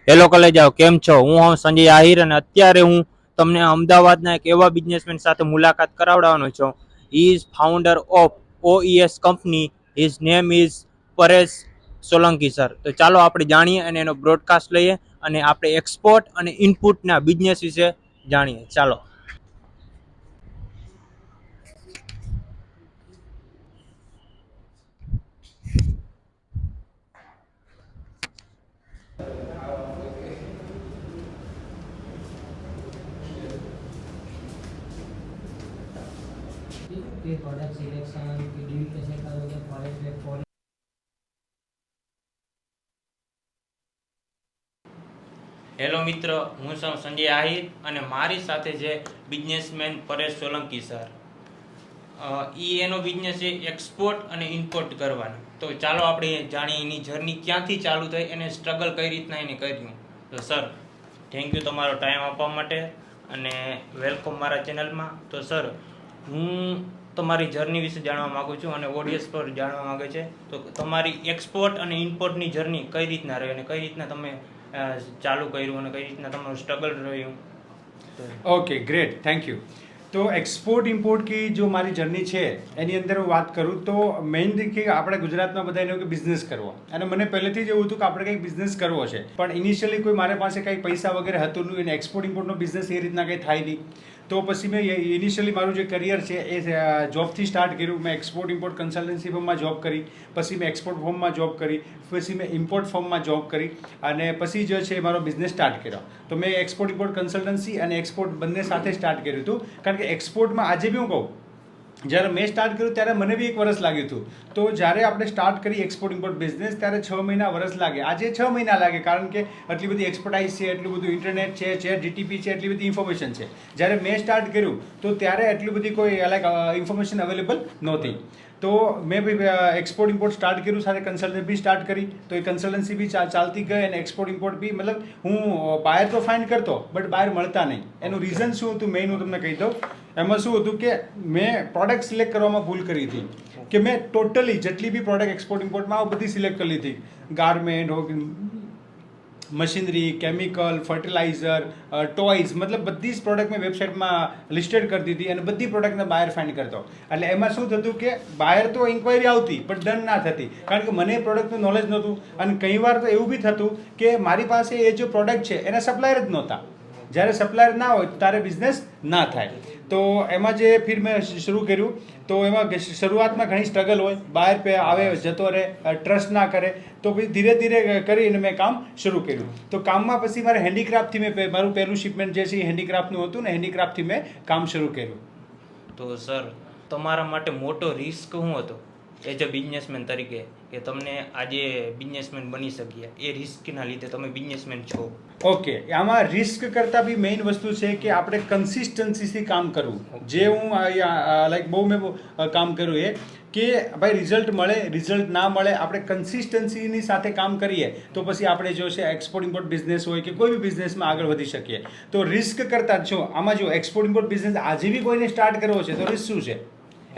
Hello કલેજાઓ, કેમ છો? હું સંજય આહિર અને અત્યારે હું તમને અમદાવાદના એક એવા બિઝનેસમેન સાથે મુલાકાત કરાવડાવવાનો છું. He is founder of OES company. His name is Paresh Solanki sir. તો ચાલો આપણે જાણીએ અને એનો બ્રોડકાસ્ટ લઈએ અને આપણે એક્સપોર્ટ અને ઇનપુટના બિઝનેસ વિશે જાણીએ. ચાલો. कि प्रोडक्ट सिलेक्शन की डील कैसे करोगे फॉरेन હેલો મિત્ર, હું છું સંજય આહિર અને મારી સાથે છે બિઝનેસમેન પરેશ સોલંકી સર. એનો બિઝનેસ છે એક્સપોર્ટ અને ઇમ્પોર્ટ કરવાનો. તો ચાલો આપણે જાણીએ એની જર્ની ક્યાંથી ચાલુ થઈ અને સ્ટ્રગલ કઈ રીતના એને કર્યું. તો સર, થેન્ક યુ તમારો ટાઈમ આપવા માટે અને વેલકમ મારા ચેનલમાં. તો સર, હું તમારી જર્ની વિશે જાણવા માગું છું અને ઓડિયન્સ પર જાણવા માગે છે. તો તમારી એક્સપોર્ટ અને ઇમ્પોર્ટની જર્ની કઈ રીતના રહી અને કઈ રીતના તમે ચાલુ કર્યું અને કઈ રીતના તમારું સ્ટ્રગલ રહ્યું. Okay, great, thank you. તો એક્સપોર્ટ ઇમ્પોર્ટ की जो મારી જર્ની છે એની અંદર હું વાત કરું તો મેઇનલી કે આપણે ગુજરાતમાં બધા એને કે બિઝનેસ કરવો અને મને પહેલેથી જ એવું હતું કે આપણે કંઈક બિઝનેસ કરવો છે, પણ ઇનિશિયલી કોઈ મારી પાસે કંઈ પૈસા વગેરે હતું નહીં અને એક્સપોર્ટ ઇમ્પોર્ટનો બિઝનેસ એ રીતના કંઈ થાય નહીં. તો પછી મેં ઇનિશિયલી મારું જે કરિયર છે એ જોબથી સ્ટાર્ટ કર્યું. મેં એક્સપોર્ટ ઇમ્પોર્ટ કન્સલ્ટન્સી ફર્મમાં જોબ કરી, પછી મેં એક્સપોર્ટ ફર્મમાં જોબ કરી, પછી મેં ઇમ્પોર્ટ ફર્મમાં જોબ કરી અને પછી જે છે મારો બિઝનેસ સ્ટાર્ટ કર્યો. તો મેં એક્સપોર્ટ ઇમ્પોર્ટ કન્સલ્ટન્સી અને એક્સપોર્ટ બંને સાથે સ્ટાર્ટ કર્યું હતું. કારણ કે એક્સપોર્ટમાં આજે બી હું કહું, જ્યારે મેં સ્ટાર્ટ કર્યું ત્યારે મને બી 1 વર્ષ લાગ્યું હતું. તો જ્યારે આપણે સ્ટાર્ટ કરી એક્સપોર્ટ ઇમ્પોર્ટ બિઝનેસ ત્યારે 6 મહિના વર્ષ લાગે. આજે 6 મહિના લાગે કારણ કે આટલી બધી એક્સપર્ટાઇઝ છે, એટલું બધું ઇન્ટરનેટ છે, જીટીપી છે, એટલી બધી ઇન્ફોર્મેશન છે. જ્યારે મેં સ્ટાર્ટ કર્યું તો ત્યારે એટલી બધી કોઈ ઇન્ફોર્મેશન અવેલેબલ નહોતી. તો મેં બી એક્સપોર્ટ ઇમ્પોર્ટ સ્ટાર્ટ કર્યું, સાથે કન્સલ્ટન્સી બી સ્ટાર્ટ કરી. તો એ કન્સલ્ટન્સી બી ચાલતી ગઈ અને એક્સપોર્ટ ઇમ્પોર્ટ બી મતલબ હું બાયર તો ફાઇન્ડ કરતો બટ બાયર મળતા નહીં. એનું રીઝન શું હતું મેઇન હું તમને કહી દઉં. એમાં શું હતું કે મેં પ્રોડક્ટ સિલેક્ટ કરવામાં ભૂલ કરી હતી કે મેં ટોટલી જેટલી બી પ્રોડક્ટ એક્સપોર્ટ ઇમ્પોર્ટમાં બધી સિલેક્ટ કરી લીધી. Garment, machinery, chemical, fertiliser, toys, મતલબ બધી જ પ્રોડક્ટ મેં વેબસાઇટમાં લિસ્ટેડ કરી દીધી અને બધી પ્રોડક્ટને બાયર ફાઇન્ડ કરતો. એટલે એમાં શું થતું કે બાયર તો ઇન્ક્વાયરી આવતી પણ ડન ના થતી કારણ કે મને પ્રોડક્ટનું નોલેજ નહોતું. અને ઘણી વાર તો એવું બી થતું કે મારી પાસે એ જે પ્રોડક્ટ છે એના સપ્લાયર જ નહોતા. જ્યારે સપ્લાયર ના હોય ત્યારે બિઝનેસ ના થાય. તો એમાં જે ફિર મેં શરૂ કર્યું તો એમાં શરૂઆતમાં ઘણી સ્ટ્રગલ હોય, બહાર પે આવે જતો રહે, ટ્રસ્ટ ના કરે. તો પછી ધીરે ધીરે કરીને મેં કામ શરૂ કર્યું. તો કામમાં પછી મારે હેન્ડીક્રાફ્ટથી મેં મારું પહેલું શિપમેન્ટ જે છે એ હેન્ડીક્રાફ્ટનું હતું ને હેન્ડીક્રાફ્ટથી મેં કામ શરૂ કર્યું. તો સર, તમારા માટે મોટો રિસ્ક શું હતો એઝ અ બિઝનેસમેન તરીકે કે તમને આજે બિઝનેસમેન બની શક્યા? એ રિસ્કના લીધે તમે બિઝનેસમેન છો. ઓકે, આમાં રિસ્ક કરતાં બી મેઇન વસ્તુ છે કે આપણે કન્સિસ્ટન્સીથી કામ કરવું. જે હું લાઈક બહુ મેં કામ કર્યું એ કે ભાઈ રિઝલ્ટ મળે, રિઝલ્ટ ના મળે, આપણે કન્સિસ્ટન્સીની સાથે કામ કરીએ તો પછી આપણે જો છે એક્સપોર્ટ ઇમ્પોર્ટ બિઝનેસ હોય કે કોઈ બી બિઝનેસમાં આગળ વધી શકીએ. તો રિસ્ક કરતાં જો આમાં જો એક્સપોર્ટ ઇમ્પોર્ટ બિઝનેસ આજે બી કોઈને સ્ટાર્ટ કરવો છે તો રિસ્ક શું છે?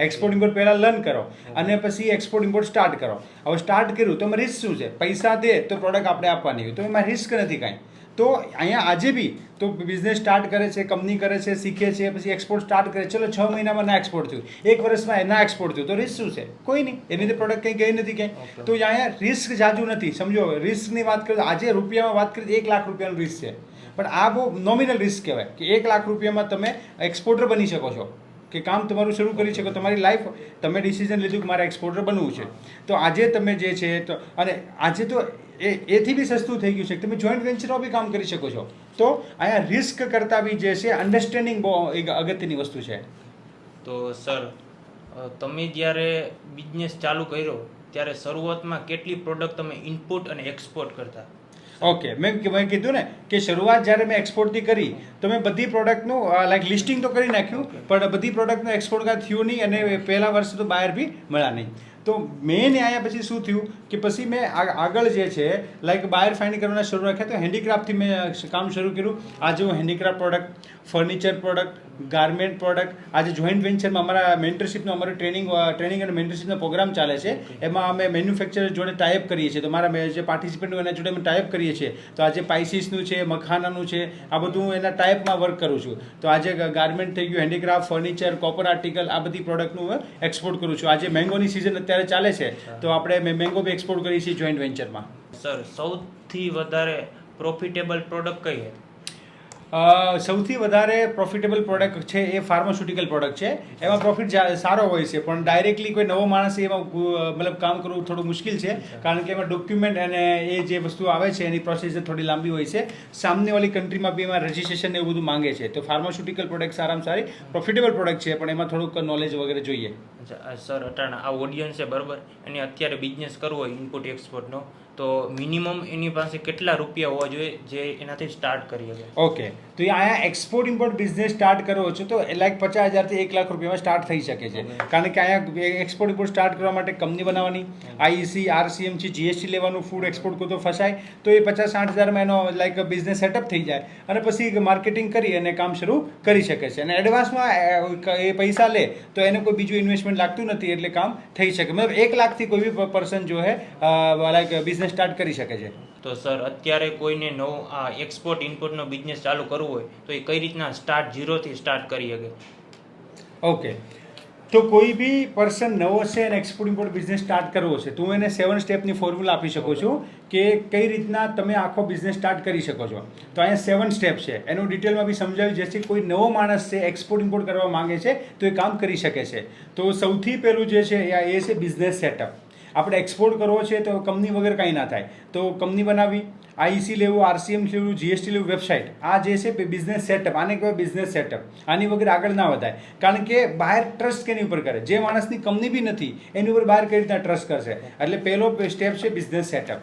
એક્સપોર્ટ ઇમ્પોર્ટ પહેલાં લર્ન કરો અને પછી એક્સપોર્ટ ઇમ્પોર્ટ સ્ટાર્ટ કરો. હવે સ્ટાર્ટ કર્યું તો એમાં રિસ્ક શું છે? પૈસા દે તો પ્રોડક્ટ આપણે આપવાની હોય તો એમાં રિસ્ક નથી કાંઈ. તો અહીંયા આજે બી તો બિઝનેસ સ્ટાર્ટ કરે છે, કંપની કરે છે, શીખે છે, પછી એક્સપોર્ટ સ્ટાર્ટ કરે, ચલો 6 મહિનામાં ના એક્સપોર્ટ થયું, 1 વર્ષમાં ના એક્સપોર્ટ થયું, તો રિસ્ક શું છે? કોઈ નહીં, એની અંદર પ્રોડક્ટ કંઈ ગઈ નથી ક્યાંય. તો અહીંયા રિસ્ક જાજુ નથી. સમજો, રિસ્કની વાત કરીએ તો આજે રૂપિયામાં વાત કરીએ 1 લાખ રૂપિયાનું રિસ્ક છે, પણ આ બહુ નોમિનલ રિસ્ક કહેવાય કે 1 લાખ રૂપિયામાં તમે એક્સપોર્ટર બની શકો છો કે કામ તમારું શરૂ કરી શકો. તમારી લાઈફ તમે ડિસિઝન લીધું કે મારે એક્સપોર્ટર બનવું છે. તો આજે તમે જે છે તો અને આજે તો એથી બી સસ્તું થઈ ગયું છે તમે જોઈન્ટ વેન્ચરમાં બી કામ કરી શકો છો. તો અહીંયા રિસ્ક કરતાં બી જે છે અન્ડરસ્ટેન્ડિંગ બહુ એક અગત્યની વસ્તુ છે. તો સર, તમે જ્યારે બિઝનેસ ચાલુ કર્યો ત્યારે શરૂઆતમાં કેટલી પ્રોડક્ટ તમે ઇનપુટ અને એક્સપોર્ટ કરતા? ઓકે, મેં કીધું ને કે શરૂઆત જ્યારે મેં એક્સપોર્ટથી કરી તો મેં બધી પ્રોડક્ટનું લાઈક લિસ્ટિંગ તો કરી નાખ્યું પણ બધી પ્રોડક્ટનું એક્સપોર્ટ કાંઈ થયું નહીં અને પહેલા વર્ષે તો બહાર બી મળ્યા નહીં. તો મેન અહીંયા પછી શું થયું કે પછી મેં આગળ જે છે લાઈક બાયર ફાઇન્ડ કરવાના શરૂ રાખ્યા. તો હેન્ડીક્રાફ્ટથી મેં કામ શરૂ કર્યું. આજે હું handicraft product, furniture product, garment product, આજે જોઈન્ટ વેન્ચરમાં અમારા મેન્ટરશીપનો અમારો ટ્રેનિંગ અને મેન્ટરશીપનો પ્રોગ્રામ ચાલે છે. એમાં અમે મેન્યુફેક્ચરર જોડે ટાઈપ કરીએ છીએ. તો મારા જે પાર્ટિસિપન્ટ હોય એના જોડે અમે ટાઈપ કરીએ છીએ. તો આજે પાઇસીસનું છે, મખાનાનું છે, આ બધું હું એના ટાઈપમાં વર્ક કરું છું. તો આજે ગાર્મેન્ટ થઈ ગયું, હેન્ડીક્રાફ્ટ, ફર્નિચર, કોપર આર્ટિકલ, આ બધી પ્રોડક્ટનું હું એક્સપોર્ટ કરું છું. આજે મેંગોની સિઝન અત્યારે ચાલે છે, તો આપણે મેંગો બી એક્સપોર્ટ કરીએ છીએ જોઈન્ટ વેન્ચરમાં. સર સૌથી વધારે પ્રોફિટેબલ પ્રોડક્ટ કઈ છે? સૌથી વધારે પ્રોફિટેબલ પ્રોડક્ટ છે એ ફાર્માસ્યુટિકલ પ્રોડક્ટ છે. એમાં પ્રોફિટ સારો હોય છે, પણ ડાયરેક્ટલી કોઈ નવો માણસ એમાં મતલબ કામ કરવું થોડું મુશ્કેલ છે, કારણ કે એમાં ડોક્યુમેન્ટ અને એ જે વસ્તુ આવે છે એની પ્રોસેસ થોડી લાંબી હોય છે. સામેવાળી કન્ટ્રીમાં બી એમાં રજિસ્ટ્રેશન એવું બધું માંગે છે. તો ફાર્માસ્યુટિકલ પ્રોડક્ટ સારામાં સારી પ્રોફિટેબલ પ્રોડક્ટ છે, પણ એમાં થોડુંક નોલેજ વગેરે જોઈએ. સર અટાણા આ ઓડિયન્સ છે બરાબર, એને અત્યારે બિઝનેસ કરવો હોય ઇમ્પોર્ટ એક્સપોર્ટનો, તો મિનિમમ એની પાસે કેટલા રૂપિયા હોવા જોઈએ જે એનાથી સ્ટાર્ટ કરી શકે? ઓકે, તો અહીંયા એક્સપોર્ટ ઇમ્પોર્ટ બિઝનેસ સ્ટાર્ટ કરવો છે તો લાઈક 50,000 થી 1 લાખ રૂપિયામાં સ્ટાર્ટ થઈ શકે છે. કારણ કે અહીંયા એક્સપોર્ટ ઇમ્પોર્ટ સ્ટાર્ટ કરવા માટે કંપની બનાવવાની, આઈસી, RCM છે, GST લેવાનું, ફૂડ એક્સપોર્ટ કોઈ તો ફસાય તો એ 50-60,000માં એનો લાઈક બિઝનેસ સેટઅપ થઈ જાય, અને પછી માર્કેટિંગ કરી અને કામ શરૂ કરી શકે છે. અને એડવાન્સમાં એ પૈસા લે તો એને કોઈ બીજું ઇન્વેસ્ટમેન્ટ લાગતું નથી, એટલે કામ થઈ શકે. મતલબ 1 લાખથી કોઈ બી પર્સન જો હે લાઈક બિઝનેસ સ્ટાર્ટ કરી શકે છે. તો સર અત્યારે કોઈને નવો આ એક્સપોર્ટ ઇમ્પોર્ટનો બિઝનેસ ચાલુ કરવો હોય તો એ કઈ રીતના ઝીરોથી સ્ટાર્ટ કરી શકે? ઓકે, તો કોઈ બી પર્સન નવો છે અને એક્સપોર્ટ ઇમ્પોર્ટ બિઝનેસ સ્ટાર્ટ કરવો છે તો હું એને 7 સ્ટેપની ફોર્મ્યુલા આપી શકું છું કે કઈ રીતના તમે આખો બિઝનેસ સ્ટાર્ટ કરી શકો છો. તો અહીંયા 7 સ્ટેપ છે, એનું ડિટેલમાં બી સમજાવ્યું, જેથી કોઈ નવો માણસ છે એક્સપોર્ટ ઇમ્પોર્ટ કરવા માંગે છે તો એ કામ કરી શકે છે. તો સૌથી પહેલું જે છે એ છે બિઝનેસ સેટઅપ. આપણે એક્સપોર્ટ કરવો છે તો કંપની વગર કાંઈ ના થાય. તો કંપની બનાવી, આઈસી લેવું, RCM લેવું, GST લેવું, વેબસાઇટ, આ જે છે બિઝનેસ સેટઅપ, આને કહેવાય બિઝનેસ સેટઅપ. આની વગર આગળ ના વધાય, કારણ કે બહાર ટ્રસ્ટ કેની ઉપર કરે? જે માણસની કંપની બી નથી એની ઉપર બહાર કઈ રીતના ટ્રસ્ટ કરશે? એટલે પહેલો સ્ટેપ છે બિઝનેસ સેટઅપ.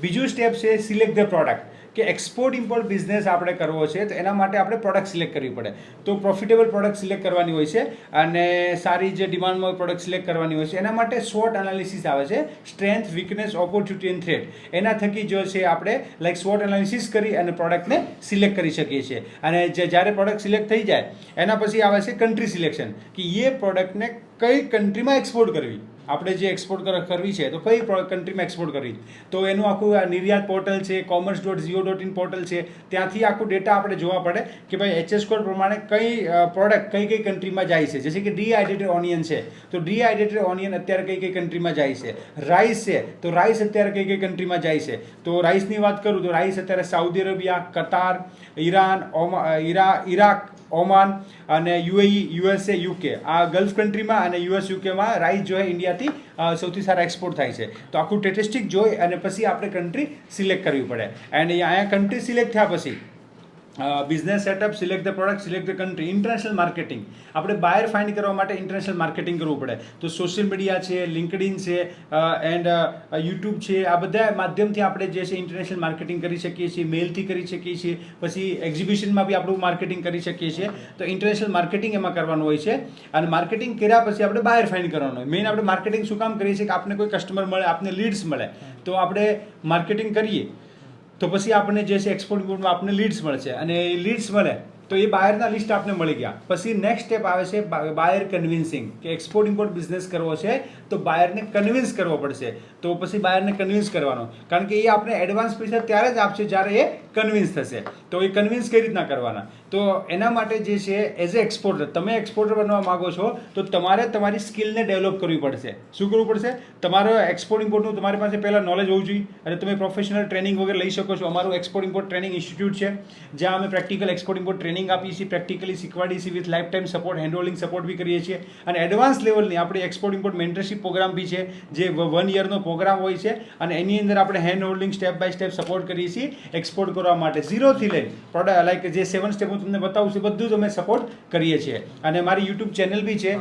બીજું સ્ટેપ છે સિલેક્ટ ધ પ્રોડક્ટ. કે એક્સપોર્ટ ઇમ્પોર્ટ બિઝનેસ આપણે કરવો છે તો એના માટે આપણે પ્રોડક્ટ સિલેક્ટ કરવી પડે. તો પ્રોફિટેબલ પ્રોડક્ટ સિલેક્ટ કરવાની હોય છે અને સારી જે ડિમાન્ડમાં પ્રોડક્ટ સિલેક્ટ કરવાની હોય છે. એના માટે SWOT એનાલિસિસ આવે છે, strength, weakness, opportunity and threat. એના થકી જો છે આપણે લાઈક SWOT એનાલિસિસ કરી અને પ્રોડક્ટને સિલેક્ટ કરી શકીએ છીએ. અને જ્યારે પ્રોડક્ટ સિલેક્ટ થઈ જાય એના પછી આવે છે કન્ટ્રી સિલેક્શન, કે એ પ્રોડક્ટને કઈ કન્ટ્રીમાં એક્સપોર્ટ કરવી. આપણે જે એક્સપોર્ટ કરવી છે તો કઈ કન્ટ્રીમાં એક્સપોર્ટ કરવી, તો એનું આખું નિર્યાત પોર્ટલ છે, commerce.go.in પોર્ટલ છે, ત્યાંથી આખું ડેટા આપણે જોવા પડે કે ભાઈ HS કોડ પ્રમાણે કઈ પ્રોડક્ટ કઈ કન્ટ્રીમાં જાય છે. જેથી કે ડીહાઇડ્રેટેડ ઓનિયન છે તો ડીહાઇડ્રેટેડ ઓનિયન અત્યારે કઈ કન્ટ્રીમાં જાય છે. રાઈસ છે તો રાઈસ અત્યારે કઈ કન્ટ્રીમાં જાય છે. તો રાઈસની વાત કરું તો રાઈસ અત્યારે સાઉદી અરેબિયા, કતાર, ઈરાન, ઈરાક, ઓમાન અને UAE, USA, UK, આ ગલ્ફ કન્ટ્રીમાં અને US, UKમાં રાઈસ જો ઇન્ડિયાથી સૌથી સારા એક્સપોર્ટ થાય છે. તો આખું સ્ટેટિસ્ટિક જોઈ અને પછી આપણે કન્ટ્રી સિલેક્ટ કરવી પડે. એન્ડ અહીંયા કન્ટ્રી સિલેક્ટ થયા પછી business setup, select the product, select the country, international marketing. આપણે બાયર ફાઇન્ડ કરવા માટે ઇન્ટરનેશનલ માર્કેટિંગ કરવું પડે. તો સોશિયલ મીડિયા છે, લિંક્ડઇન છે એન્ડ યુટ્યુબ છે, આ બધા માધ્યમથી આપણે જે છે ઇન્ટરનેશનલ માર્કેટિંગ કરી શકીએ છીએ, મેલથી કરી શકીએ છીએ, પછી એક્ઝિબિશનમાં બી આપણું માર્કેટિંગ કરી શકીએ છીએ. તો ઇન્ટરનેશનલ માર્કેટિંગ એમાં કરવાનું હોય છે. અને માર્કેટિંગ કર્યા પછી આપણે બાયર ફાઇન્ડ કરવાનું હોય. મેઇન આપણે માર્કેટિંગ શું કામ કરીએ છીએ કે આપણે કોઈ કસ્ટમર મળે, આપણે લીડ્સ મળે, તો આપણે માર્કેટિંગ કરીએ તો પછી આપણને જે છે એક્સપોર્ટ ઇમ્પોર્ટમાં આપણને લીડ્સ મળશે, અને એ લીડ્સ મળે તો એ બાયરના લિસ્ટ આપણે મળી ગયા. પછી નેક્સ્ટ સ્ટેપ આવે છે બાયર કન્વિન્સિંગ, કે એક્સપોર્ટ ઇમ્પોર્ટ બિઝનેસ કરવો છે તો બાયરને કન્વિન્સ કરવો પડશે. તો પછી બાયરને કન્વિન્સ કરવાનો, કારણ કે એ આપણે એડવાન્સ પૈસા ત્યારે જ આપશે જ્યારે એ કન્વિન્સ થશે. તો એ કન્વિન્સ કઈ રીતના કરવાના? તો એના માટે જે છે એઝ એ એક્સપોર્ટર, તમે એક્સપોર્ટર બનવા માંગો છો તો તમારે તમારી સ્કિલને ડેવલપ કરવી પડશે. શું કરવું પડશે? તમારો એક્સપોર્ટ ઇમ્પોર્ટનું તમારી પાસે પહેલાં નોલેજ હોવું જોઈએ, અને તમે પ્રોફેશનલ ટ્રેનિંગ વગેરે લઈ શકો છો. અમારું એક્સપોર્ટ ઇમ્પોર્ટ ટ્રેનિંગ ઇન્સ્ટિટ્યૂટ છે, જ્યાં અમે પ્રેક્ટિકલ એક્સપોર્ટ ઇમ્પોર્ટ ટ્રેનિંગ આપીએ છીએ, પ્રેક્ટિકલી શીખવાડીએ છીએ, with life time support, hand holding support બી કરીએ છીએ. અને એડવાન્સ લેવલની આપણી એક્સપોર્ટ ઇમ્પોર્ટ મેન્ટરશીપ પ્રોગ્રામ બી છે, જે 1 યરનો પ્રોગ્રામ હોય છે, અને એની અંદર આપણે hand holding step by step support કરીએ છીએ એક્સપોર્ટ કરવા માટે. ઝીરોથી લઈને પ્રોડક્ટ લાઈક જે 7 સ્ટેપ હું તમને બતાવું છું બધું જ અમે સપોર્ટ કરીએ છીએ. અને મારી યુટ્યુબ ચેનલ બી છે,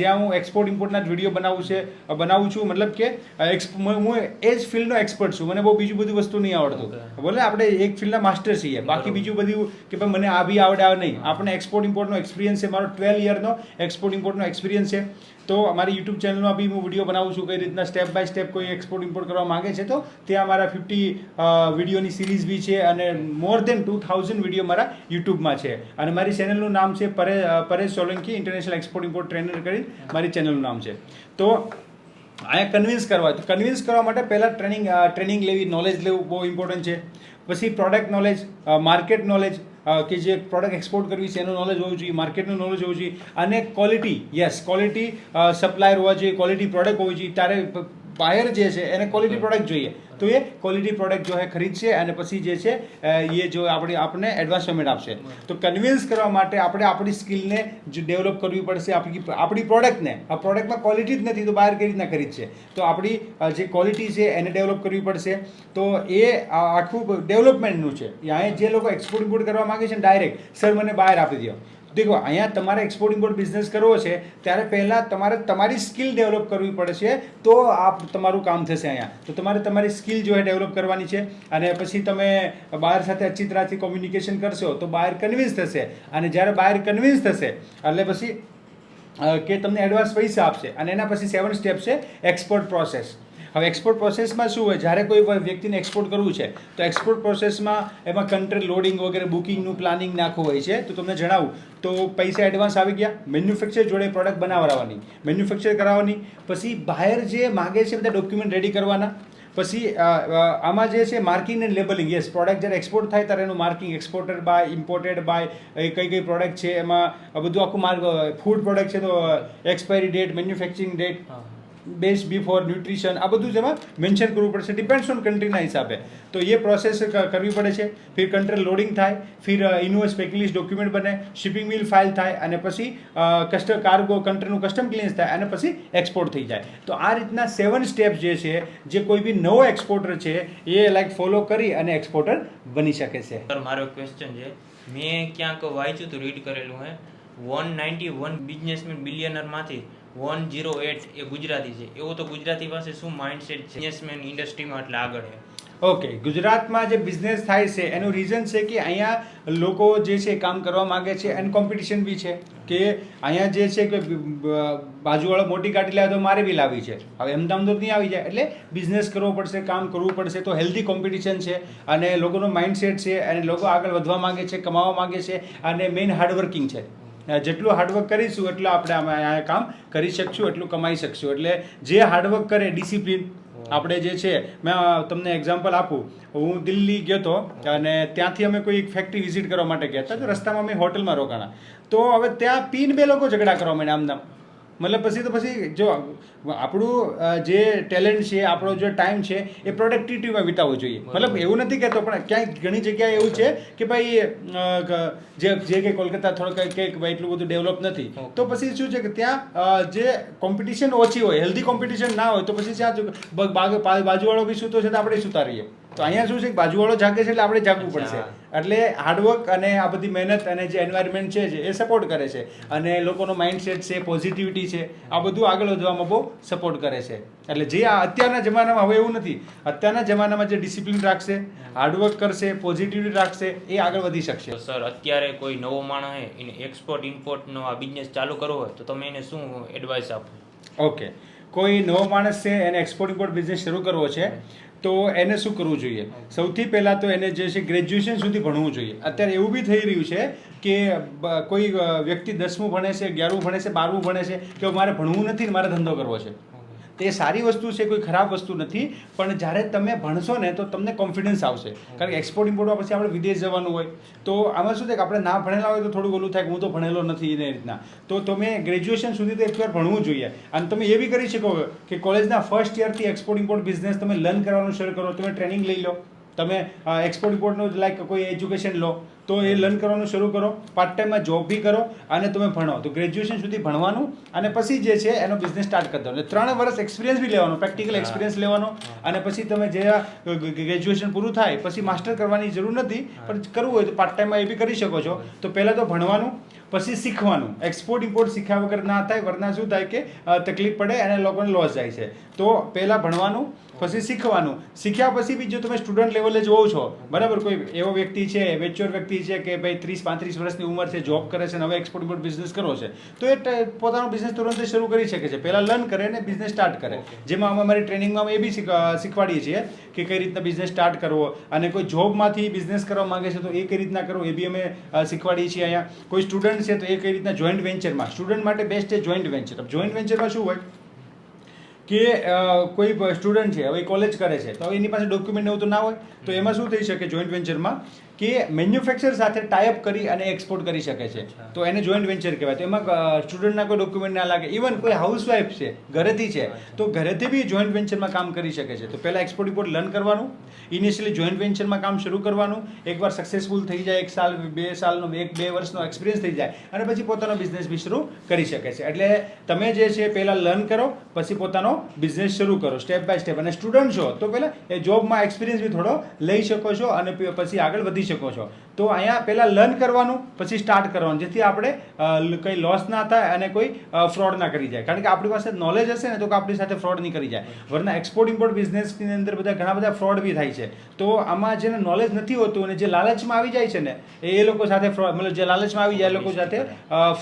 જ્યાં હું એક્સપોર્ટ ઇમ્પોર્ટના જ વિડીયો બનાવું છું. મતલબ કે હું એ જ ફિલ્ડનો એક્સપર્ટ છું, મને બહુ બીજું બધું વસ્તુ નહીં આવડતું. બોલે આપણે એક ફિલ્ડના માસ્ટર છીએ, બાકી બીજું બધું કે ભાઈ મને આ બી આવડે નહીં. આપણે એક્સપોર્ટ ઇમ્પોર્ટનો એક્સપિરિયન્સ છે, મારો 12 યરનો એક્સપોર્ટ ઇમ્પોર્ટનો એક્સપિરિયન્સ છે. તો અમારી યુટ્યુબ ચેનલમાં બી હું વિડીયો બનાવું છું કઈ રીતના સ્ટેપ બાય સ્ટેપ કોઈ એક્સપોર્ટ ઇમ્પોર્ટ કરવા માંગે છે તો ત્યાં મારા 50 વિડીયોની સિરીઝ બી છે અને મોર દેન 2000 વિડીયો મારા યુટ્યુબમાં છે અને મારી ચેનલનું નામ છે Paresh Solanki international export import trainer કરી મારી ચેનલનું નામ છે. તો અહીંયા કન્વિન્સ કરવા માટે પહેલાં ટ્રેનિંગ લેવી, નોલેજ લેવું બહુ ઇમ્પોર્ટન્ટ છે. પછી પ્રોડક્ટ નોલેજ, માર્કેટ નોલેજ, કે જે પ્રોડક્ટ એક્સપોર્ટ કરવી છે એનું નોલેજ હોવું જોઈએ, માર્કેટનું નોલેજ હોવું જોઈએ અને ક્વોલિટી સપ્લાયર હોવા જોઈએ, ક્વોલિટી પ્રોડક્ટ હોવી જોઈએ. ત્યારે બાયર જે છે એને ક્વોલિટી પ્રોડક્ટ જોઈએ તો એ ક્વોલિટી પ્રોડક્ટ જો ખરીદશે અને પછી જે છે એ જો આપણને એડવાન્સ પેમેન્ટ આપશે. તો કન્વિન્સ કરવા માટે આપણે આપણી સ્કિલને ડેવલપ કરવી પડશે, આપણી પ્રોડક્ટને. આ પ્રોડક્ટમાં ક્વોલિટી જ નથી તો બહાર કઈ રીતના ખરીદશે? તો આપણી જે ક્વોલિટી છે એને ડેવલપ કરવી પડશે. તો એ આખું ડેવલપમેન્ટનું છે. અહીંયા જે લોકો એક્સપોર્ટ ઇમ્પોર્ટ કરવા માગે છે ને ડાયરેક્ટ સર મને બહાર આપી દો. દેખો, અહીંયા તમારે એક્સપોર્ટ ઇમ્પોર્ટ બિઝનેસ કરવો છે ત્યારે પહેલાં તમારે તમારી સ્કિલ ડેવલપ કરવી પડશે તો આ તમારું કામ થશે અહીંયા. તો તમારે તમારી સ્કિલ જો ડેવલપ કરવાની છે અને પછી તમે બહાર સાથે અચ્છી તરહથી કોમ્યુનિકેશન કરશો તો બહાર કન્વિન્સ થશે અને જ્યારે બહાર કન્વિન્સ થશે એટલે પછી કે તમને એડવાન્સ પૈસા આપશે અને એના પછી 7 સ્ટેપ છે એક્સપોર્ટ પ્રોસેસ. હવે એક્સપોર્ટ પ્રોસેસમાં શું હોય? જ્યારે કોઈ વ્યક્તિને એક્સપોર્ટ કરવું છે તો એક્સપોર્ટ પ્રોસેસમાં એમાં કન્ટ્રી લોડિંગ વગેરે બુકિંગનું પ્લાનિંગ નાખવું હોય છે. તો તમને જણાવું તો પૈસા એડવાન્સ આવી ગયા, મેન્યુફેક્ચર જોડે પ્રોડક્ટ બનાવવાની, મેન્યુફેક્ચર કરાવવાની, પછી બહાર જે માગે છે બધા ડોક્યુમેન્ટ રેડી કરવાના, પછી આમાં જે છે marking and labelling. Yes, product જ્યારે એક્સપોર્ટ થાય ત્યારે એનું marking, exported by, imported by, કઈ પ્રોડક્ટ છે એમાં બધું આખું ફૂડ પ્રોડક્ટ છે તો expiry date, manufacturing date, best before, nutrition, આ બધું જેમાં મેન્શન કરવું પડશે ડિપેન્ડ્સ ઓન કન્ટ્રીના હિસાબે. તો એ પ્રોસેસ કરવી પડે છે. ફિર કન્ટ્રી લોડિંગ થાય, ફિર ઇનવોઇસ પેકિંગ ડોક્યુમેન્ટ બને, શિપિંગ બિલ ફાઇલ થાય અને પછી કાર્ગો કન્ટ્રીનું કસ્ટમ ક્લિયરન્સ થાય અને પછી એક્સપોર્ટ થઈ જાય. તો આ રીતના 7 સ્ટેપ જે છે જે કોઈ બી નવો એક્સપોર્ટર છે એ ફોલો કરી અને એક્સપોર્ટર બની શકે છે. સર, મારો ક્વેશ્ચન છે, મેં ક્યાંક વાંચ્યું હતું, રીડ કરેલું હે, 191 બિઝનેસમેન બિલિયનરમાંથી 108 એ ગુજરાતી છે. એવું તો ગુજરાતી પાસે શું માઇન્ડસેટ છે બિઝનેસમેન ઇન્ડસ્ટ્રીમાં એટલે આગળ છે? ઓકે, ગુજરાતમાં જે બિઝનેસ થાય છે એનું રીઝન છે કે અહીંયા લોકો જે છે કામ કરવા માગે છે અને કોમ્પિટિશન બી છે કે અહીંયા જે છે કે બાજુવાળો મોટી ગાડી લાવે તો મારે બી લાવી છે. હવે એમદામ તો નહીં આવી જાય એટલે બિઝનેસ કરવો પડશે, કામ કરવું પડશે. તો હેલ્ધી કોમ્પિટિશન છે અને લોકોનો માઇન્ડસેટ છે અને લોકો આગળ વધવા માગે છે, કમાવા માગે છે અને મેઇન હાર્ડવર્કિંગ છે. જેટલું હાર્ડવર્ક કરીશું એટલું આપણે અહીંયા કામ કરી શકશું, એટલું કમાઈ શકશું. એટલે જે હાર્ડવર્ક કરે, ડિસિપ્લિન, આપણે જે છે, મેં તમને એક્ઝામ્પલ આપું, હું દિલ્હી ગયો હતો અને ત્યાંથી અમે કોઈ એક ફેક્ટરી વિઝિટ કરવા માટે ગયા હતા. તો રસ્તામાં અમે હોટલમાં રોકાણા તો હવે ત્યાં પીને 2 લોકો ઝઘડા કરવા માંડ્યા આમદામ. મતલબ પછી જો આપણું જે ટેલેન્ટ છે, આપણો જે ટાઈમ છે એ પ્રોડક્ટિવિટીમાં વિતાવવો જોઈએ. મતલબ એવું નથી કહેતો પણ ક્યાંય ઘણી જગ્યાએ એવું છે કે ભાઈ જે કે કોલકાતા થોડુંક કંઈક એટલું બધું ડેવલપ નથી તો પછી શું છે કે ત્યાં જે કોમ્પિટિશન ઓછી હોય, હેલ્ધી કોમ્પિટિશન ના હોય તો પછી ત્યાં બાજુવાળો બી સૂતો છે તો આપણે સૂતા રહીએ. તો અહીંયા શું છે કે બાજુવાળો જાગે છે એટલે આપણે જાગવું પડશે. એટલે હાર્ડવર્ક અને આ બધી મહેનત અને જે એન્વાયરમેન્ટ છે એ સપોર્ટ કરે છે અને લોકોનો માઇન્ડસેટ છે, પોઝિટિવિટી છે, આ બધું આગળ વધવામાં બહુ સપોર્ટ કરે છે. એટલે જે આ અત્યારના જમાનામાં હવે એવું નથી. અત્યારના જમાનામાં જે ડિસિપ્લિન રાખશે, હાર્ડવર્ક કરશે, પોઝિટિવિટી રાખશે એ આગળ વધી શકશે. સર, અત્યારે કોઈ નવો માણસ હોય એને એક્સપોર્ટ ઇમ્પોર્ટનો આ બિઝનેસ ચાલુ કરવો હોય તો તમે એને શું એડવાઇસ આપો? ઓકે, કોઈ નવો માણસ છે એને એક્સપોર્ટ ઇમ્પોર્ટ બિઝનેસ શરૂ કરવો છે તો એને શું કરવું જોઈએ? સૌથી પહેલાં તો એને જે છે ગ્રેજ્યુએશન સુધી ભણવું જોઈએ. અત્યારે એવું બી થઈ રહ્યું છે કે કોઈ વ્યક્તિ 10મું ભણે છે, 11મું ભણે છે, 12મું ભણે છે કે મારે ભણવું નથી ને મારે ધંધો કરવો છે. તો એ સારી વસ્તુ છે, કોઈ ખરાબ વસ્તુ નથી. પણ જ્યારે તમે ભણશો ને તો તમને કોન્ફિડન્સ આવશે. કારણ કે એક્સપોર્ટ ઇમ્પોર્ટમાં પછી આપણે વિદેશ જવાનું હોય તો આમાં શું થાય કે આપણે ના ભણેલા હોય તો થોડું ઓલું થાય કે હું તો ભણેલો નથી એ રીતના. તો તમે ગ્રેજ્યુએશન સુધી તો એકવાર ભણવું જોઈએ. અને તમે એ બી કરી શકો કે કોલેજના ફર્સ્ટ યરથી એક્સપોર્ટ ઇમ્પોર્ટ બિઝનેસ તમે લર્ન કરવાનું શરૂ કરો. તમે ટ્રેનિંગ લઈ લો, તમે એક્સપોર્ટ ઇમ્પોર્ટનું કોઈ એજ્યુકેશન લો તો એ લર્ન કરવાનું શરૂ કરો, પાર્ટ ટાઈમમાં જોબ બી કરો અને તમે ભણો. તો ગ્રેજ્યુએશન સુધી ભણવાનું અને પછી જે છે એનો બિઝનેસ સ્ટાર્ટ કરી દો. એટલે 3 વર્ષ એક્સપિરિયન્સ બી લેવાનો, પ્રેક્ટિકલ એક્સપિરિયન્સ લેવાનો અને પછી તમે જે ગ્રેજ્યુએશન પૂરું થાય પછી માસ્ટર કરવાની જરૂર નથી, પણ કરવું હોય તો પાર્ટ ટાઈમમાં એ બી કરી શકો છો. તો પહેલાં તો ભણવાનું, પછી શીખવાનું. એક્સપોર્ટ ઇમ્પોર્ટ શીખ્યા વગર ના થાય, વરના શું થાય કે તકલીફ પડે અને લોકોને લોસ જાય છે. તો પહેલાં ભણવાનું, પછી શીખવાનું. શીખ્યા પછી બી જો તમે સ્ટુડન્ટ લેવલે જોવો છો, બરાબર, કોઈ એવો વ્યક્તિ છે, મેચ્યોર વ્યક્તિ વ્યક્તિ છે કે ભાઈ 30-35 વર્ષની ઉંમર છે, જોબ કરે છે અને હવે એક્સપોર્ટ ઇમ્પોર્ટ બિઝનેસ કરવો છે, તો એ પોતાનો બિઝનેસ તુરંત શરૂ કરી શકે છે. પહેલાં લર્ન કરે ને બિઝનેસ સ્ટાર્ટ કરે. જેમાં અમે અમારી ટ્રેનિંગમાં એ બી શીખવાડીએ છીએ કે કઈ રીતના બિઝનેસ સ્ટાર્ટ કરવો, અને કોઈ જોબમાંથી બિઝનેસ કરવા માંગે છે તો એ કઈ રીતના કરવો એ બી અમે શીખવાડીએ છીએ અહીંયા. કોઈ સ્ટુડન્ટ છે તો એ કઈ રીતના જોઈન્ટ વેન્ચરમાં, સ્ટુડન્ટ માટે બેસ્ટ છે જોઈન્ટ વેન્ચર. જોઈન્ટ વેન્ચરમાં શું હોય કે કોઈ સ્ટુડન્ટ છે, હવે કોલેજ કરે છે, તો એની પાસે ડોક્યુમેન્ટ એવું તો ના હોય, તો એમાં શું થઈ શકે જોઈન્ટ વેન્ચરમાં કે મેન્યુફેક્ચર સાથે ટાઈઅપ કરી અને એક્સપોર્ટ કરી શકે છે, તો એને જોઈન્ટ વેન્ચર કહેવાય. તો એમાં સ્ટુડન્ટના કોઈ ડોક્યુમેન્ટ ના લાગે. ઇવન કોઈ હાઉસવાઈફ છે, ઘરેથી છે, તો ઘરેથી બી જોઈન્ટ વેન્ચરમાં કામ કરી શકે છે. તો પહેલાં એક્સપોર્ટ ઇમ્પોર્ટ લર્ન કરવાનું, ઇનિશિયલી જોઈન્ટ વેન્ચરમાં કામ શરૂ કરવાનું, એકવાર સક્સેસફુલ થઈ જાય, 1 સાલ 2 સાલનો 1-2 વર્ષનો એક્સપિરિયન્સ થઈ જાય, અને પછી પોતાનો બિઝનેસ બી શરૂ કરી શકે છે. એટલે તમે જે છે પહેલાં લર્ન કરો, પછી પોતાનો બિઝનેસ શરૂ કરો સ્ટેપ બાય સ્ટેપ. અને સ્ટુડન્ટ છો તો પહેલાં એ જોબમાં એક્સપિરિયન્સ બી થોડો લઈ શકો છો અને પછી આગળ વધી શકો છો. તો અહીંયા પહેલાં લર્ન કરવાનું, પછી સ્ટાર્ટ કરવાનું, જેથી આપણે કંઈ લોસ ના થાય અને કોઈ ફ્રોડ ના કરી જાય. કારણ કે આપણી પાસે નોલેજ હશે ને તો આપણી સાથે ફ્રોડ નહીં કરી જાય. વરના એક્સપોર્ટ ઇમ્પોર્ટ બિઝનેસની અંદર ઘણા બધા ફ્રોડ બી થાય છે. તો આમાં જેને નોલેજ નથી હોતું અને જે લાલચમાં આવી જાય છે ને એ લોકો સાથે ફ્રોડ, મતલબ જે લાલચમાં આવી જાય એ લોકો સાથે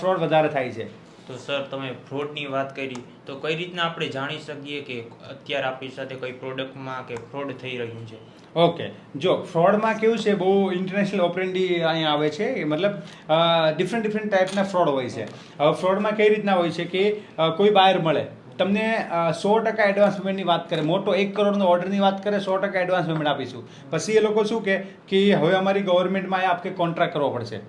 ફ્રોડ વધારે થાય છે. તો સર તમે ફ્રોડની વાત કરી, તો કઈ રીતના આપણે જાણી શકીએ કે અત્યારે આપણી સાથે કોઈ પ્રોડક્ટમાં કે ફ્રોડ થઈ રહ્યું છે? ઓકે, જો ફ્રોડમાં કેવું છે, બહુ ઇન્ટરનેશનલ ઓપરેન્ડી અહીંયા આવે છે, મતલબ ડિફરન્ટ ટાઈપના ફ્રોડ હોય છે. હવે ફ્રોડમાં કઈ રીતના હોય છે કે કોઈ બાયર મળે, તમને 100% એડવાન્સ પેમેન્ટની વાત કરે, મોટો 1 કરોડનો ઓર્ડરની વાત કરે, 100% એડવાન્સ પેમેન્ટ આપીશું. પછી એ લોકો શું કે હવે અમારી ગવર્મેન્ટમાં આપકે કોન્ટ્રાક્ટ કરવો પડશે.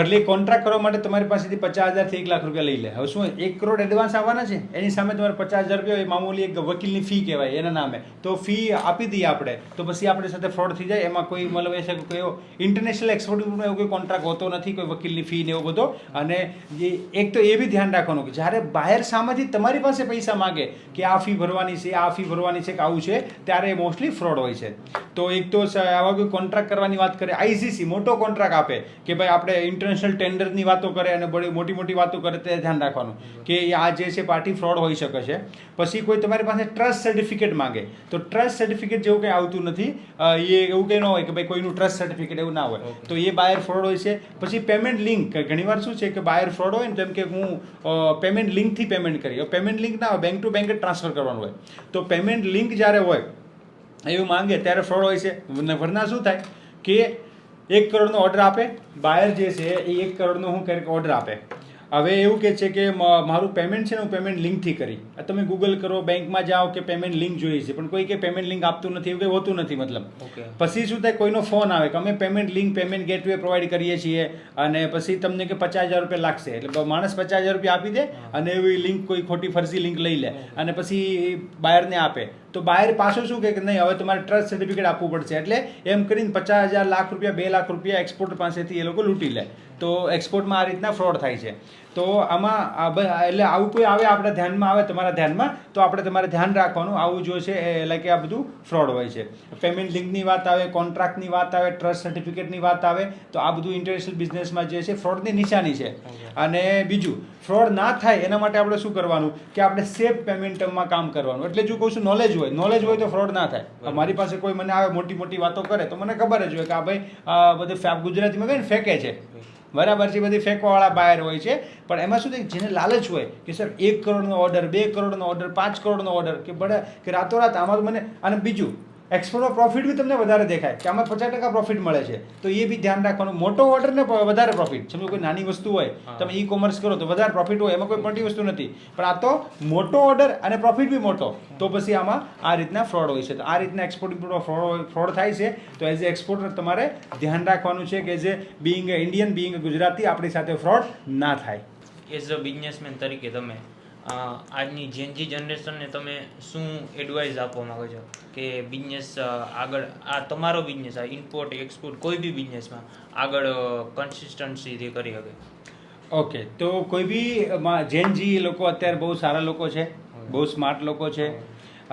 એટલે કોન્ટ્રાક્ટ કરવા માટે તમારી પાસેથી 50,000 થી 1 લાખ રૂપિયા લઈ લે. હવે શું 1 કરોડ એડવાન્સ આવવાના છે, એની સામે તમારે 50,000 રૂપિયા, એ મામૂલી એક વકીલની ફી કહેવાય એના નામે, તો ફી આપી દઈએ આપણે, તો પછી આપણી સાથે ફ્રોડ થઈ જાય. એમાં કોઈ મતલબ એ છે કે કોઈ ઇન્ટરનેશનલ એક્સપોર્ટમાં એવું કોઈ કોન્ટ્રાક્ટ હોતો નથી, કોઈ વકીલની ફી ને એવું બધો. અને એક તો એ બી ધ્યાન રાખવાનું કે જ્યારે બાયર સામેથી તમારી પાસે પૈસા માગે કે આ ફી ભરવાની છે, આ ફી ભરવાની છે, કે આવું છે, ત્યારે મોસ્ટલી ફ્રોડ હોય છે. તો એક તો આવા કોઈ કોન્ટ્રાક્ટ કરવાની વાત કરે, આઈસીસી મોટો કોન્ટ્રાક્ટ આપે કે ભાઈ આપણે ઇન્ટરનેશનલ ટેન્ડરની વાતો કરે અને બધી મોટી વાતો કરે, તે ધ્યાન રાખવાનું કે આ જે છે પાર્ટી ફ્રોડ હોઈ શકે છે. પછી કોઈ તમારી પાસે ટ્રસ્ટ સર્ટિફિકેટ માંગે, તો ટ્રસ્ટ સર્ટિફિકેટ જેવું કંઈ આવતું નથી. એ એવું કંઈ ન હોય કે ભાઈ કોઈનું ટ્રસ્ટ સર્ટિફિકેટ એવું ના હોય, તો એ બાયર ફ્રોડ હોય છે. પછી પેમેન્ટ લિંક, ઘણીવાર શું છે કે બાયર ફ્રોડ હોય ને, જેમ કે હું પેમેન્ટ લિંકથી પેમેન્ટ કરી, પેમેન્ટ લિંક ના હોય, બેંક ટુ બેંક જ ટ્રાન્સફર કરવાનું હોય. તો પેમેન્ટ લિંક જ્યારે હોય એવું માંગે ત્યારે ફ્રોડ હોય છે. વરના શું થાય કે 1 કરોડનો ઓર્ડર આપે, બાયર જે છે એ 1 કરોડનો હું ક્યારેક ઓર્ડર આપે. હવે એવું કહે છે કે મારું પેમેન્ટ છે ને હું પેમેન્ટ લિંકથી કરી. તમે ગૂગલ કરો, બેંકમાં જાઓ કે પેમેન્ટ લિંક જોઈએ છે, પણ કોઈ કે પેમેન્ટ લિંક આપતું નથી, એવું કંઈ હોતું નથી. મતલબ પછી શું થાય, કોઈનો ફોન આવે કે અમે payment link, payment gateway provide કરીએ છીએ, અને પછી તમને કે 50,000 રૂપિયા લાગશે. એટલે માણસ 50,000 રૂપિયા આપી દે અને એવી લિંક, કોઈ ખોટી ફરજી લિંક લઈ લે અને પછી બાયરને આપે. તો બાયર પાછું શું કહે કે નહીં, હવે તમારે ટ્રસ્ટ સર્ટિફિકેટ આપવું પડશે. એટલે એમ કરીને 50,000, લાખ રૂપિયા, 2 લાખ રૂપિયા એક્સપોર્ટર પાસેથી એ લોકો લૂંટી લે. તો એક્સપોર્ટમાં આ રીતના ફ્રોડ થાય છે. તો આમાં એટલે આવું કોઈ આવે આપણા ધ્યાનમાં આવે, તમારા ધ્યાનમાં, તો આપણે તમારે ધ્યાન રાખવાનું. આવું જો છે એટલે કે આ બધું ફ્રોડ હોય છે. પેમેન્ટ લિંકની વાત આવે, કોન્ટ્રાક્ટની વાત આવે, ટ્રસ્ટ સર્ટિફિકેટની વાત આવે, તો આ બધું ઇન્ટરનેશનલ બિઝનેસમાં જે છે ફ્રોડની નિશાની છે. અને બીજું, ફ્રોડ ના થાય એના માટે આપણે શું કરવાનું કે આપણે સેફ પેમેન્ટ ટર્મમાં કામ કરવાનું. એટલે જો કહું છું, નોલેજ હોય તો ફ્રોડ ના થાય. મારી પાસે કોઈ મને આવે મોટી વાતો કરે તો મને ખબર જ હોય કે આ ભાઈ બધું ગુજરાતીમાં કહે ને ફેંકે છે, બરાબર છે, બધી ફેંકવાવાળા બાયર હોય છે. પણ એમાં શું થાય, જેને લાલચ હોય કે સર 1 કરોડનો ઓર્ડર, 2 કરોડનો ઓર્ડર, 5 કરોડનો ઓર્ડર, કે બડા કે રાતોરાત આમાં મને. અને બીજું, એક્સપોર્ટમાં પ્રોફિટ બી તમને વધારે દેખાય કે આમાં 50% પ્રોફિટ મળે છે, તો એ બી ધ્યાન રાખવાનું. મોટો ઓર્ડર ને વધારે પ્રોફિટ, સમજો કોઈ નાની વસ્તુ હોય, તમે ઈ કોમર્સ કરો તો વધારે પ્રોફિટ હોય, એમાં કોઈ મોટી વસ્તુ નથી. પણ આ તો મોટો ઓર્ડર અને પ્રોફિટ બી મોટો, તો પછી આમાં આ રીતના ફ્રોડ હોય છે. તો આ રીતના એક્સપોર્ટ ઇમ્પોર્ટમાં ફ્રોડ થાય છે. તો એઝ એ એક્સપોર્ટર તમારે ધ્યાન રાખવાનું છે કે as a Bing Indian, Bing Gujarati, આપણી સાથે ફ્રોડ ના થાય. એઝ અ બિઝનેસમેન તરીકે તમે આજની જેનજી જનરેશનને તમે શું એડવાઇસ આપવા માંગો છો કે બિઝનેસ આગળ, આ તમારો બિઝનેસ, આ ઇમ્પોર્ટ એક્સપોર્ટ કોઈ બી બિઝનેસમાં આગળ કન્સિસ્ટન્સીથી કરી શકે? ઓકે, તો કોઈ બી જેનજી લોકો અત્યારે બહુ સારા લોકો છે, બહુ સ્માર્ટ લોકો છે,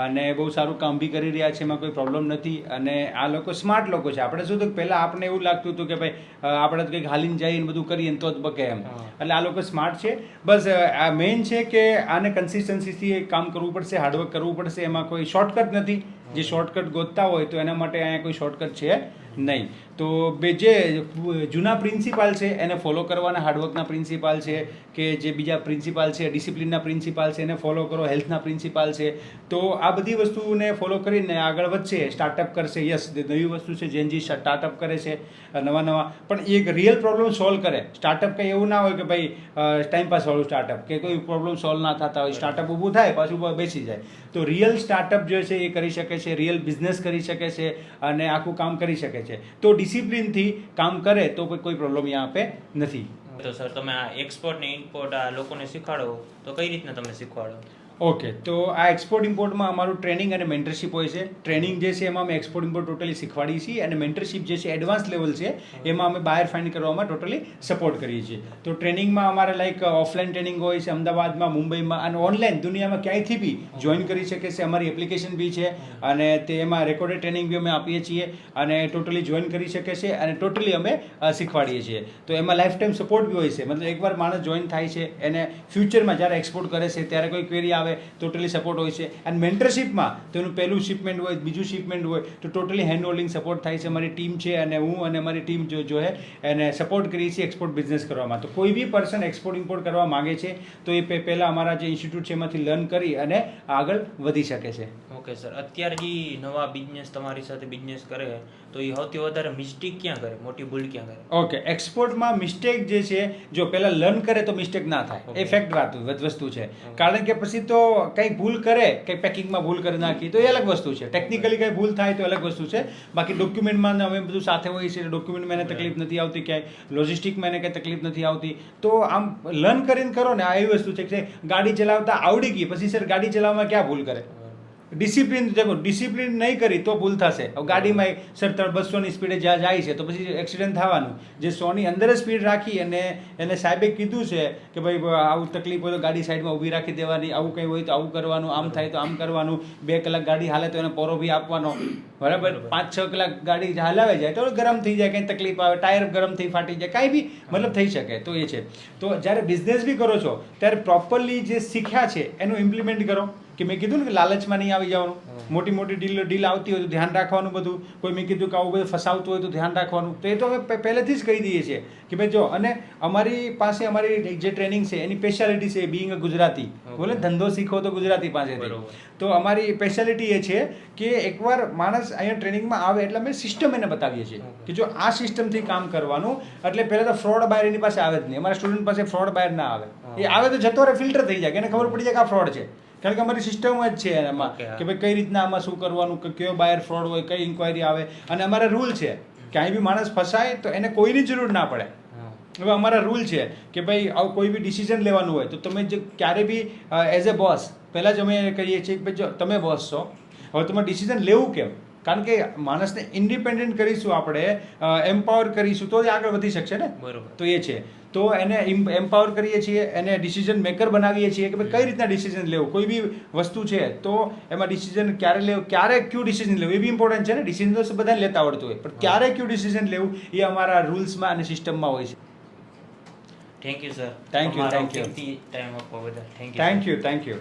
અને બહુ સારું કામ બી કરી રહ્યા છે, એમાં કોઈ પ્રોબ્લેમ નથી. અને આ લોકો સ્માર્ટ લોકો છે. આપણે શું હતું, પહેલાં આપણને એવું લાગતું હતું કે ભાઈ આપણે તો કંઈક હાલીને જઈને બધું કરીએ ને તો જ બકે એમ. એટલે આ લોકો સ્માર્ટ છે. બસ આ મેઇન છે કે આને કન્સિસ્ટન્સીથી કામ કરવું પડશે, હાર્ડવર્ક કરવું પડશે. એમાં કોઈ શોર્ટકટ નથી. જે શોર્ટકટ ગોતતા હોય તો એના માટે અહીંયા કોઈ શોર્ટકટ છે નહીં. તો જે જૂના પ્રિન્સિપાલ છે એને ફોલો કરવાના, હાર્ડવર્કના પ્રિન્સિપાલ છે કે જે બીજા પ્રિન્સિપાલ છે, ડિસિપ્લિનના પ્રિન્સિપાલ છે એને ફોલો કરો, હેલ્થના પ્રિન્સિપાલ છે. તો આ બધી વસ્તુને ફોલો કરીને આગળ વધશે, સ્ટાર્ટઅપ કરશે. યસ, નવી વસ્તુ છે, જેનજી સ્ટાર્ટઅપ કરે છે નવા પણ એક રિયલ પ્રોબ્લેમ સોલ્વ કરે. સ્ટાર્ટઅપ કંઈ એવું ના હોય કે ભાઈ ટાઈમપાસ વાળું સ્ટાર્ટઅપ કે કોઈ પ્રોબ્લેમ સોલ્વ ના થતા હોય, સ્ટાર્ટઅપ ઊભું થાય પાછું બેસી જાય. તો રિયલ સ્ટાર્ટઅપ જે છે એ કરી શકે છે, રિયલ બિઝનેસ કરી શકે છે અને આખું કામ કરી શકે છે. તો ડિસિપ્લિનથી કામ કરે તો કોઈ પ્રોબ્લેમ અહીંયા આપે નથી. તો સર તમે આ એક્સપોર્ટ ને ઇમ્પોર્ટ આ લોકોને શીખવાડો તો કઈ રીતના તમે શીખવાડો? ઓકે, તો આ એક્સપોર્ટ ઇમ્પોર્ટમાં અમારું ટ્રેનિંગ અને મેન્ટરશિપ હોય છે. ટ્રેનિંગ જે છે એમાં અમે એક્સપોર્ટ ઇમ્પોર્ટ ટોટલી શીખવાડીએ છીએ અને મેન્ટરશિપ જે છે એડવાન્સ લેવલ છે એમાં અમે બાયર ફાઇન્ડ કરવામાં ટોટલી સપોર્ટ કરીએ છીએ. તો ટ્રેનિંગમાં અમારે લાઈક ઓફલાઈન ટ્રેનિંગ હોય છે અમદાવાદમાં, મુંબઈમાં અને ઓનલાઈન દુનિયામાં ક્યાંયથી બી જોઈન કરી શકે છે. અમારી એપ્લિકેશન બી છે અને તે એમાં રેકોર્ડેડ ટ્રેનિંગ બી અમે આપીએ છીએ અને ટોટલી જોઈન કરી શકે છે અને ટોટલી અમે શીખવાડીએ છીએ. તો એમાં લાઈફ ટાઈમ સપોર્ટ બી હોય છે. મતલબ એકવાર માણસ જોઈન થાય છે એને ફ્યુચરમાં જ્યારે એક્સપોર્ટ કરે છે ત્યારે કોઈ ક્વેરી આવે ટોટલી સપોર્ટ હોય છે. અને મેન્ટરશિપમાં તો એનું પહેલું શિપમેન્ટ હોય, બીજું શિપમેન્ટ હોય તો ટોટલી હેન્ડ હોલ્ડિંગ સપોર્ટ થાય છે. અમારી ટીમ છે અને હું અને અમારી ટીમ જો હે એને સપોર્ટ કરીએ છીએ એક્સપોર્ટ બિઝનેસ કરવામાં. તો કોઈ બી પર્સન એક્સપોર્ટ ઇમ્પોર્ટ કરવા માગે છે તો એ પહેલાં અમારા જે ઇન્સ્ટિટ્યૂટ છે એમાંથી લર્ન કરી અને આગળ વધી શકે છે. ઓકે સર, અત્યારે જે નવા બિઝનેસ તમારી સાથે બિઝનેસ કરે તો એ સૌથી વધારે મિસ્ટેક ક્યાં કરે, મોટી ભૂલ ક્યાં કરે? ઓકે, એક્સપોર્ટમાં મિસ્ટેક જે છે જો પહેલાં લર્ન કરે તો મિસ્ટેક ના થાય. એ ફેક્ટ વસ્તુ છે. કારણ કે પછી તો કંઈક ભૂલ કરે, કંઈક પેકિંગમાં ભૂલ કરી નાખી તો એ અલગ વસ્તુ છે. ટેકનિકલી કંઈ ભૂલ થાય તો અલગ વસ્તુ છે. બાકી ડોક્યુમેન્ટમાં અમે બધું સાથે હોઈએ છીએ, ડોક્યુમેન્ટમાં એને તકલીફ નથી આવતી, ક્યાંય લોજિસ્ટિકમાં એને કંઈ તકલીફ નથી આવતી. તો આમ લર્ન કરીને કરો ને, આ એવી વસ્તુ છે કે ગાડી ચલાવતા આવડી ગઈ પછી સર ગાડી ચલાવવામાં ક્યાં ભૂલ કરે? ડિસિપ્લિન દેખો, ડિસિપ્લિન નહીં કરી તો ભૂલ થશે. હવે ગાડીમાં સર 200ની સ્પીડે જ્યાં જાય છે તો પછી એક્સિડન્ટ થવાનું. જે 100ની અંદર જ સ્પીડ રાખી અને એને સાહેબે કીધું છે કે ભાઈ આવું તકલીફ હોય તો ગાડી સાઈડમાં ઊભી રાખી દેવાની, આવું કંઈ હોય તો આવું કરવાનું, આમ થાય તો આમ કરવાનું, 2 કલાક ગાડી હાલે તો એને પોરો બી આપવાનો, બરાબર. 5-6 કલાક ગાડી હલાવે જાય તો ગરમ થઈ જાય, કંઈ તકલીફ આવે, ટાયર ગરમ થઈ ફાટી જાય, કાંઈ બી મતલબ થઈ શકે. તો એ છે. તો જ્યારે બિઝનેસ બી કરો છો ત્યારે પ્રોપરલી જે શીખ્યા છે એનું ઇમ્પ્લિમેન્ટ કરો. કે મેં કીધું ને કે લાલચમાં નહીં આવી જવાનું. મોટી મોટી ડીલ આવતી હોય તો ધ્યાન રાખવાનું બધું. કોઈ મેં કીધું કે આવું બધું ફસાવતું હોય તો ધ્યાન રાખવાનું. તો એ તો અમે પહેલેથી જ કહી દઈએ છીએ કે ભાઈ જો, અને અમારી પાસે અમારી જે ટ્રેનિંગ છે એની સ્પેશિયાલિટી છે બિંગ અ ગુજરાતી. બોલે ધંધો શીખો તો ગુજરાતી પાસેથી. તો અમારી સ્પેશિયાલિટી એ છે કે એકવાર માણસ અહીંયા ટ્રેનિંગમાં આવે એટલે અમે સિસ્ટમ એને બતાવીએ છીએ કે જો આ સિસ્ટમથી કામ કરવાનું. એટલે પહેલાં તો ફ્રોડ બાયર એની પાસે આવે જ નહીં. અમારા સ્ટુડન્ટ પાસે ફ્રોડ બાયર ના આવે. એ આવે તો જતો રહે, ફિલ્ટર થઈ જાય, એને ખબર પડી જાય કે આ ફ્રોડ છે. કારણ કે અમારી સિસ્ટમ જ છે એમાં કે ભાઈ કઈ રીતના આમાં શું કરવાનું, કયો બાયર ફ્રોડ હોય, કઈ ઇન્ક્વાયરી આવે. અને અમારા રૂલ છે ક્યાંય બી માણસ ફસાય તો એને કોઈની જરૂર ના પડે. હવે અમારા રૂલ છે કે ભાઈ આવું કોઈ બી ડિસિઝન લેવાનું હોય તો તમે જે ક્યારે બી એઝ એ બોસ પહેલાં જ અમે કહીએ છીએ કે ભાઈ જો તમે બોસ છો, હવે તમારે ડિસિઝન લેવું કેમ? કારણ કે માણસને ઇન્ડિપેન્ડન્ટ કરીશું, આપણે એમ્પાવર કરીશું તો જ આગળ વધી શકશે ને. બરોબર. તો એ છે. તો એને એમ્પાવર કરીએ છીએ, એને ડિસિઝન મેકર બનાવીએ છીએ કે ભાઈ કઈ રીતના ડિસિઝન લેવું. કોઈ બી વસ્તુ છે તો એમાં ડિસિઝન ક્યારે લેવું, ક્યારે કયું ડિસિઝન લેવું એ બી ઇમ્પોર્ટન્ટ છે ને. ડિસિઝન તો બધાને લેતા આવડતું હોય પણ ક્યારે કયું ડિસિઝન લેવું એ અમારા રૂલ્સમાં અને સિસ્ટમમાં હોય છે. Thank you sir. Thank you. Time આપવા બદલ થેન્ક યુ. Thank you.